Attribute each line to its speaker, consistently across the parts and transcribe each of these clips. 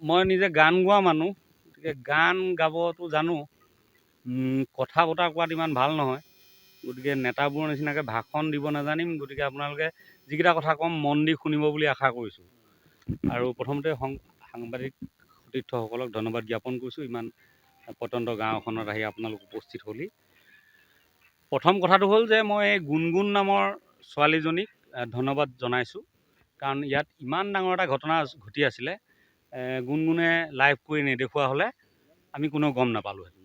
Speaker 1: মই নিজে গান গোৱা মানুহ, গতিকে গান গাবতো জানো, কথা বতৰা কোৱাত ইমান ভাল নহয়। গতিকে নেতাবোৰৰ নিচিনাকৈ ভাষণ দিব নাজানিম। গতিকে আপোনালোকে যিকেইটা কথা ক'ম মন দি শুনিব বুলি আশা কৰিছোঁ। আৰু প্ৰথমতে সাংবাদিক সতীৰ্থসকলক ধন্যবাদ জ্ঞাপন কৰিছোঁ, ইমান প্ৰত্যন্ত গাঁও এখনত আহি আপোনালোক উপস্থিত হ'লি। প্ৰথম কথাটো হ'ল যে মই এই গুণগুণ নামৰ ছোৱালীজনীক ধন্যবাদ জনাইছোঁ, কাৰণ ইয়াত ইমান ডাঙৰ এটা ঘটনা ঘটি আছিলে। গুণগুণে লাইভ কৰি নেদেখুওৱা হ'লে আমি কোনেও গম নাপালোঁহেঁতেন।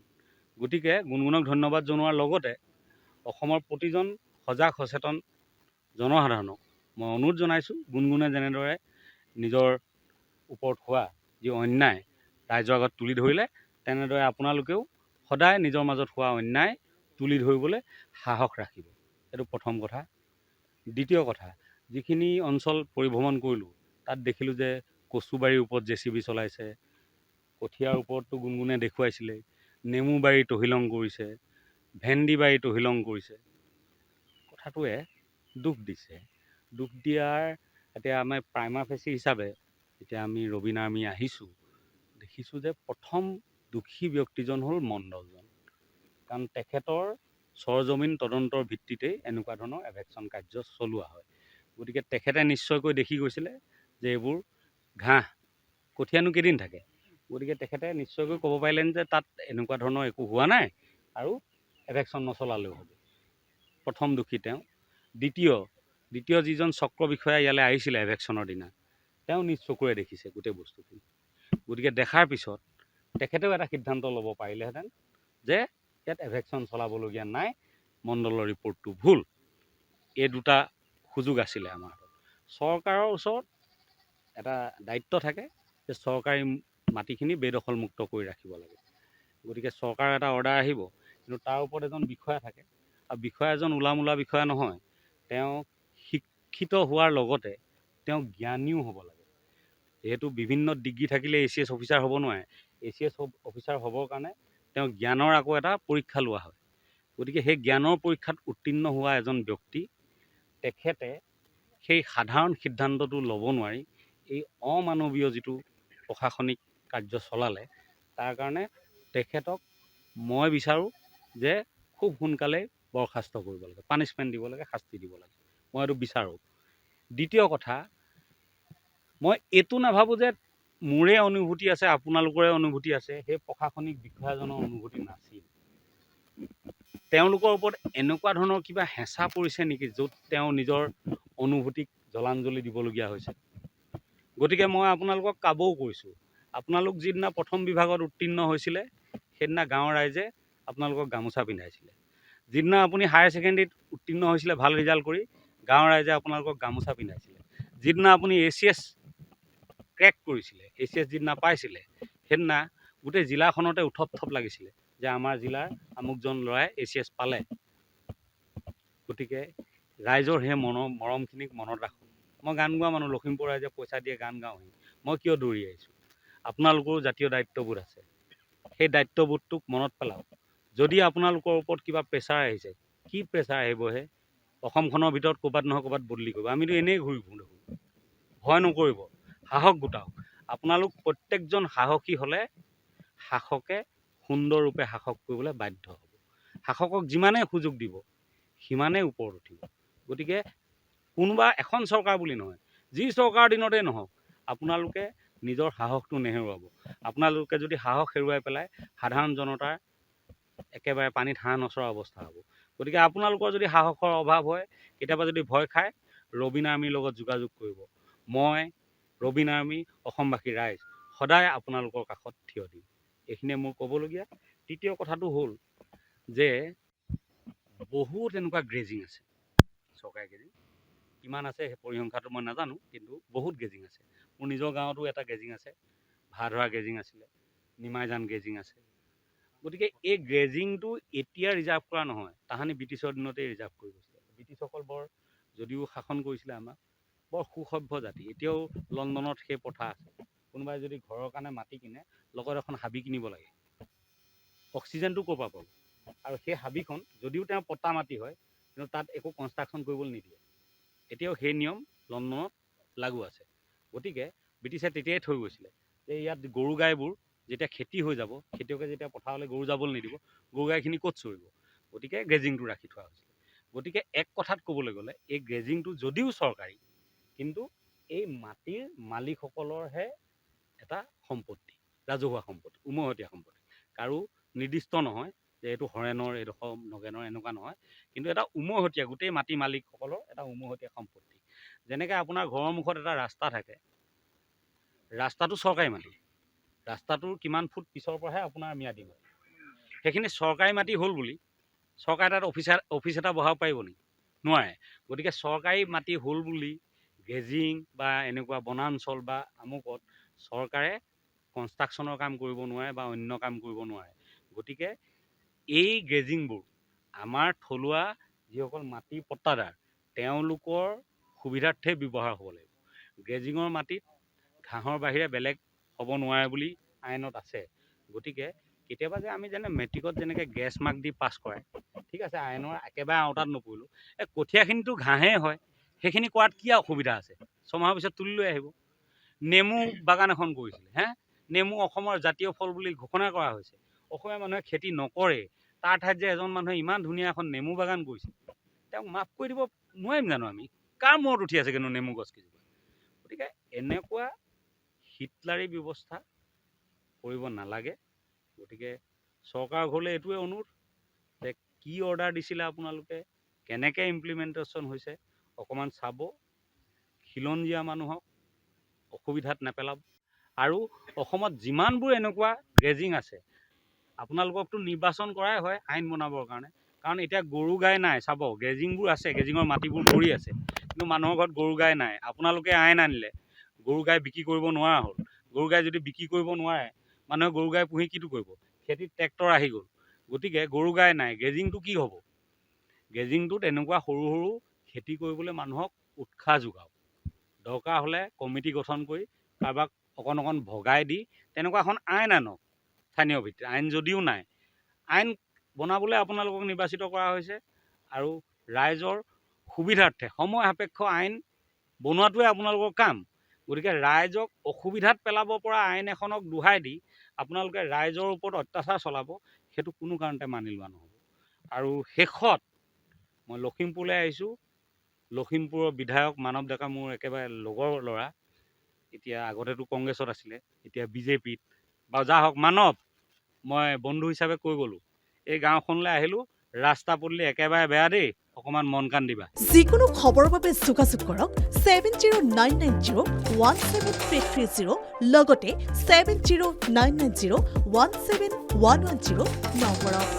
Speaker 1: গতিকে গুণগুণক ধন্যবাদ জনোৱাৰ লগতে অসমৰ প্ৰতিজন সজাগ সচেতন জনসাধাৰণক মই অনুৰোধ জনাইছোঁ, গুণগুণে যেনেদৰে নিজৰ ওপৰত হোৱা যি অন্যায় ৰাইজৰ আগত তুলি ধৰিলে, তেনেদৰে আপোনালোকেও সদায় নিজৰ মাজত হোৱা অন্যায় তুলি ধৰিবলৈ সাহস ৰাখিব। এইটো প্ৰথম কথা। দ্বিতীয় কথা, যিখিনি অঞ্চল পৰিভ্ৰমণ কৰিলোঁ তাত দেখিলোঁ যে কচুবাৰীৰ ওপৰত JCB চলাইছে, কঠীয়াৰ ওপৰততো গুণগুণে দেখুৱাইছিলে, নেমু বাৰী তহিলং কৰিছে, ভেন্দি বাৰী তহিলং কৰিছে। কথাটোৱে দুখ দিছে। দুখ দিয়াৰ এতিয়া আমি প্ৰাইমা ফেচি হিচাপে এতিয়া আমি ৰবীন আৰ্মি আহিছোঁ, দেখিছোঁ যে প্ৰথম দোষী ব্যক্তিজন হ'ল মণ্ডলজন, কাৰণ তেখেতৰ চৰজমিন তদন্তৰ ভিত্তিতেই এনেকুৱা ধৰণৰ এভেকশ্যন কাৰ্য চলোৱা হয়। গতিকে তেখেতে নিশ্চয়কৈ দেখি গৈছিলে যে এইবোৰ ঘাঁহ, কঠীয়ানো কেইদিন থাকে। গতিকে তেখেতে নিশ্চয়কৈ ক'ব পাৰিলেন যে তাত এনেকুৱা ধৰণৰ একো হোৱা নাই আৰু এভেকশ্যন নচলালেও হ'ব। প্ৰথম দোষী তেওঁ। দ্বিতীয় যিজন চক্ৰ বিষয়া ইয়ালৈ আহিছিলে এভেকশ্যনৰ দিনা, তেওঁ নিজ চকুৰে দেখিছে গোটেই বস্তুখিনি। গতিকে দেখাৰ পিছত তেখেতেও এটা সিদ্ধান্ত ল'ব পাৰিলেহেঁতেন যে ইয়াত এভেকশ্যন চলাবলগীয়া নাই, মণ্ডলৰ ৰিপৰ্টটো ভুল। এই দুটা সুযোগ আছিলে আমাৰ হাতত। চৰকাৰৰ ওচৰত এটা দায়িত্ব থাকে যে চৰকাৰী মাটিখিনি বেদখলমুক্ত কৰি ৰাখিব লাগে। গতিকে চৰকাৰৰ এটা অৰ্ডাৰ আহিব, কিন্তু তাৰ ওপৰত এজন বিষয়া থাকে, আৰু বিষয়া এজন উলামোলা বিষয়া নহয়, তেওঁ শিক্ষিত হোৱাৰ লগতে তেওঁ জ্ঞানীও হ'ব লাগে। যিহেতু বিভিন্ন ডিগ্ৰী থাকিলে ACS অফিচাৰ হ'ব নোৱাৰে। ACS অফিচাৰ হ'বৰ কাৰণে তেওঁ জ্ঞানৰ আকৌ এটা পৰীক্ষা লোৱা হয়। গতিকে সেই জ্ঞানৰ পৰীক্ষাত উত্তীৰ্ণ হোৱা এজন ব্যক্তি, তেখেতে সেই সাধাৰণ সিদ্ধান্তটো ল'ব নোৱাৰি এই অমানৱীয় যিটো প্ৰশাসনিক কাৰ্য চলালে, তাৰ কাৰণে তেখেতক মই বিচাৰোঁ যে খুব সোনকালে বৰখাস্ত কৰিব লাগে, পানিছমেণ্ট দিব লাগে, শাস্তি দিব লাগে। মই এইটো বিচাৰোঁ। দ্বিতীয় কথা, মই এইটো নাভাবোঁ যে মোৰে অনুভূতি আছে, আপোনালোকৰে অনুভূতি আছে, সেই প্ৰশাসনিক বিষয়াজনৰ অনুভূতি নাছিল। তেওঁলোকৰ ওপৰত এনেকুৱা ধৰণৰ কিবা হেঁচা পৰিছে নেকি, য'ত তেওঁ নিজৰ অনুভূতিক জলাঞ্জলি দিবলগীয়া হৈছে। গতিকে মই আপোনালোকক কাবৌ কৈছোঁ, আপোনালোক যিদিনা প্ৰথম বিভাগত উত্তীৰ্ণ হৈছিলে, সেইদিনা গাঁৱৰ ৰাইজে আপোনালোকক গামোচা পিন্ধাইছিলে। যিদিনা আপুনি হায়াৰ ছেকেণ্ডেৰীত উত্তীৰ্ণ হৈছিলে ভাল ৰিজাল্ট কৰি, গাঁৱৰ ৰাইজে আপোনালোকক গামোচা পিন্ধাইছিলে। যিদিনা আপুনি ACS ক্ৰেক কৰিছিলে, ACS যিদিনা পাইছিলে, সেইদিনা গোটেই জিলাখনতে উথপ থপ লাগিছিলে যে আমাৰ জিলাৰ আমুকজন ল'ৰাই ACS পালে। গতিকে ৰাইজৰ সেই মৰমখিনিক মনত ৰাখোঁ। মই গান গোৱা মানুহ, লখিমপুৰ ৰাইজে পইচা দিয়ে গান গাওঁহি, মই কিয় দৌৰি আহিছোঁ। আপোনালোকৰো জাতীয় দায়িত্ববোধ আছে, সেই দায়িত্ববোধটোক মনত পেলাওক। যদি আপোনালোকৰ ওপৰত কিবা প্ৰেছাৰ আহিছে, কি প্ৰেছাৰ আহিবহে, অসমখনৰ ভিতৰত ক'ৰবাত নহয় ক'ৰবাত বদলি কৰিব। আমিতো এনেই ঘূৰি ফুৰোঁ দেখোন। ভয় নকৰিব, সাহস গোটাওক। আপোনালোক প্ৰত্যেকজন সাহসী হ'লে শাসকে সুন্দৰৰূপে শাসক কৰিবলৈ বাধ্য হ'ব। শাসকক যিমানেই সুযোগ দিব, সিমানেই ওপৰত উঠিব। গতিকে কোনোবা এখন চৰকাৰ বুলি নহয়, যি চৰকাৰৰ দিনতেই নহওক, আপোনালোকে নিজৰ সাহসটো নেহেৰুৱাব। আপোনালোকে যদি সাহস হেৰুৱাই পেলাই, সাধাৰণ জনতাৰ একেবাৰে পানীত হাঁহ নচৰা অৱস্থা হ'ব। গতিকে আপোনালোকৰ যদি সাহসৰ অভাৱ হয়, কেতিয়াবা যদি ভয় খায়, ৰবীন আৰ্মিৰ লগত যোগাযোগ কৰিব। মই, ৰবীন আৰ্মি, অসমবাসী ৰাইজ সদায় আপোনালোকৰ কাষত থিয় দিম। এইখিনিয়ে মোৰ ক'বলগীয়া। তৃতীয় কথাটো হ'ল যে বহুত এনেকুৱা গ্ৰেজিং আছে, চৰকাৰী গ্ৰেজিং কিমান আছে সেই পৰিসংখ্যাটো মই নাজানো, কিন্তু বহুত গ্ৰেজিং আছে। মোৰ নিজৰ গাঁৱতো এটা গ্ৰেজিং আছে, ভাধৰা গ্ৰেজিং আছিলে, নিমাইজান গ্ৰেজিং আছে। গতিকে এই গ্ৰেজিংটো এতিয়া ৰিজাৰ্ভ কৰা নহয়, তাহানি ব্ৰিটিছৰ দিনতেই ৰিজাৰ্ভ কৰি গৈছিলে। ব্ৰিটিছসকল যদিও শাসন কৰিছিলে আমাক, বৰ সুসভ্য জাতি। এতিয়াও লণ্ডনত সেই প্ৰথা আছে, কোনোবাই যদি ঘৰৰ কাৰণে মাটি কিনে, লগত এখন হাবি কিনিব লাগে। অক্সিজেনটো ক'ৰ পৰা পাব? আৰু সেই হাবিখন যদিও তেওঁ পট্টা মাটি হয়, কিন্তু তাত একো কনষ্ট্ৰাকশ্যন কৰিবলৈ নিদিয়ে। এতিয়াও সেই নিয়ম লণ্ডনত লাগু আছে। গতিকে ব্ৰিটিছে তেতিয়াই থৈ গৈছিলে যে ইয়াত গৰু গাইবোৰ যেতিয়া খেতি হৈ যাব, খেতিয়কে যেতিয়া পথাৰলৈ গৰু যাবলৈ নিদিব, গৰু গাইখিনি ক'ত চৰিব? গতিকে গ্ৰেজিংটো ৰাখি থোৱা হৈছিল। গতিকে এক কথাত ক'বলৈ গ'লে এই গ্ৰেজিংটো যদিও চৰকাৰী, কিন্তু এই মাটিৰ মালিকসকলৰহে এটা সম্পত্তি, ৰাজহুৱা সম্পত্তি, উমৈহতীয়া সম্পত্তি। কাৰো নিৰ্দিষ্ট নহয় যে এইটো হৰেণৰ, এইডোখৰ নগেনৰ, এনেকুৱা নহয়, কিন্তু এটা উমৈহতীয়া গোটেই মাটি মালিকসকলৰ এটা উমৈহতীয়া সম্পত্তি। যেনেকৈ আপোনাৰ ঘৰৰ মুখত এটা ৰাস্তা থাকে, ৰাস্তাটো চৰকাৰী মাটি, ৰাস্তাটোৰ কিমান ফুট পিছৰ পৰাহে আপোনাৰ ম্যাদী মাটি। সেইখিনি চৰকাৰী মাটি হ'ল বুলি চৰকাৰে তাত অফিচ এটা বহাব পাৰিব নেকি? নোৱাৰে। গতিকে চৰকাৰী মাটি হ'ল বুলি গ্ৰেজিং বা এনেকুৱা বনাঞ্চল বা আমুকত চৰকাৰে কনষ্ট্ৰাকশ্যনৰ কাম কৰিব নোৱাৰে বা অন্য কাম কৰিব নোৱাৰে। গতিকে এই গ্ৰেজিংবোৰ আমাৰ থলুৱা যিসকল মাটি পট্টাদাৰ তেওঁলোকৰ সুবিধাৰ্থে ব্যৱহাৰ হ'ব লাগিব। গ্ৰেজিঙৰ মাটিত ঘাঁহৰ বাহিৰে বেলেগ হ'ব নোৱাৰে বুলি আইনত আছে। গতিকে কেতিয়াবা যে আমি যেনে মেট্ৰিকত যেনেকৈ গেছ মাৰ্ক দি পাছ কৰায়, ঠিক আছে, আইনৰ একেবাৰে আওতাত নপৰিলোঁ, এই কঠীয়াখিনিতো ঘাঁহেই হয়, সেইখিনি কৰাত কি অসুবিধা আছে? ছমাহৰ পিছত তুলি লৈ আহিব। নেমু বাগান এখন কৰিছিলে, নেমু অসমৰ জাতীয় ফল বুলি ঘোষণা কৰা হৈছে। অসমীয়া মানুহে খেতি নকৰে, তাৰ ঠাইত যে এজন মানুহে ইমান ধুনীয়া এখন নেমু বাগান কৰিছে, তেওঁক মাফ কৰি দিব নোৱাৰিম জানো আমি? কাৰ মূৰত উঠি আছে কিন্তু নেমু গছ কেইজোপা? গতিকে এনেকুৱা হিটলাৰী ব্যৱস্থা কৰিব নালাগে। গতিকে চৰকাৰৰ ঘৰলৈ এইটোৱে অনুৰোধ যে কি অৰ্ডাৰ দিছিলে আপোনালোকে, কেনেকৈ ইমপ্লিমেণ্টেশ্যন হৈছে অকণমান চাব, খিলঞ্জীয়া মানুহক অসুবিধাত নেপেলাব। আৰু অসমত যিমানবোৰ এনেকুৱা গ্ৰেজিং আছে, আপোনালোককতো নিৰ্বাচন কৰাই হয় আইন বনাবৰ কাৰণে, কাৰণ এতিয়া গৰু গাই নাই। চাব, গ্ৰেজিংবোৰ আছে, গ্ৰেজিঙৰ মাটিবোৰ পৰি আছে, কিন্তু মানুহৰ ঘৰত গৰু গাই নাই। আপোনালোকে আইন আনিলে, গৰু গাই বিক্ৰী কৰিব নোৱাৰা হ'ল। গৰু গাই যদি বিক্ৰী কৰিব নোৱাৰে, মানুহে গৰু গাই পুহি কিটো কৰিব? খেতিত ট্ৰেক্টৰ আহি গ'ল, গতিকে গৰু গাই নাই, গ্ৰেজিংটো কি হ'ব? গ্ৰেজিংটোত এনেকুৱা সৰু সৰু খেতি কৰিবলৈ মানুহক উৎসাহ যোগাওক। দৰকাৰ হ'লে কমিটি গঠন কৰি কাৰোবাক অকণ অকণ ভগাই দি তেনেকুৱা এখন আইন আনক স্থানীয় ভিত্তিত। আইন যদিও নাই, আইন বনাবলৈ আপোনালোকক নিৰ্বাচিত কৰা হৈছে, আৰু ৰাইজৰ সুবিধাৰ্থে সময় সাপেক্ষ আইন বনোৱাটোৱে আপোনালোকৰ কাম। গতিকে ৰাইজক অসুবিধাত পেলাব পৰা আইন এখনক দোহাই দি আপোনালোকে ৰাইজৰ ওপৰত অত্যাচাৰ চলাব, সেইটো কোনো কাৰণতে মানি লোৱা নহ'ব। আৰু শেষত মই লখিমপুৰলৈ আহিছোঁ। লখিমপুৰৰ বিধায়ক মানৱ ডেকা মোৰ একেবাৰে লগৰ ল'ৰা, এতিয়া আগতেতো কংগ্ৰেছত আছিলে, এতিয়া বিজেপিত, বাৰু যা হওক মানৱ, মই বন্ধু হিচাপে কৈ গ'লোঁ, এই গাঁওখনলৈ আহিলোঁ, ৰাস্তা পদূলি একেবাৰে বেয়া দেই, অকণমান মন কাণ দিবা।
Speaker 2: যিকোনো খবৰৰ বাবে যোগাযোগ কৰক 7099017330 লগতে 7099017110 নম্বৰত।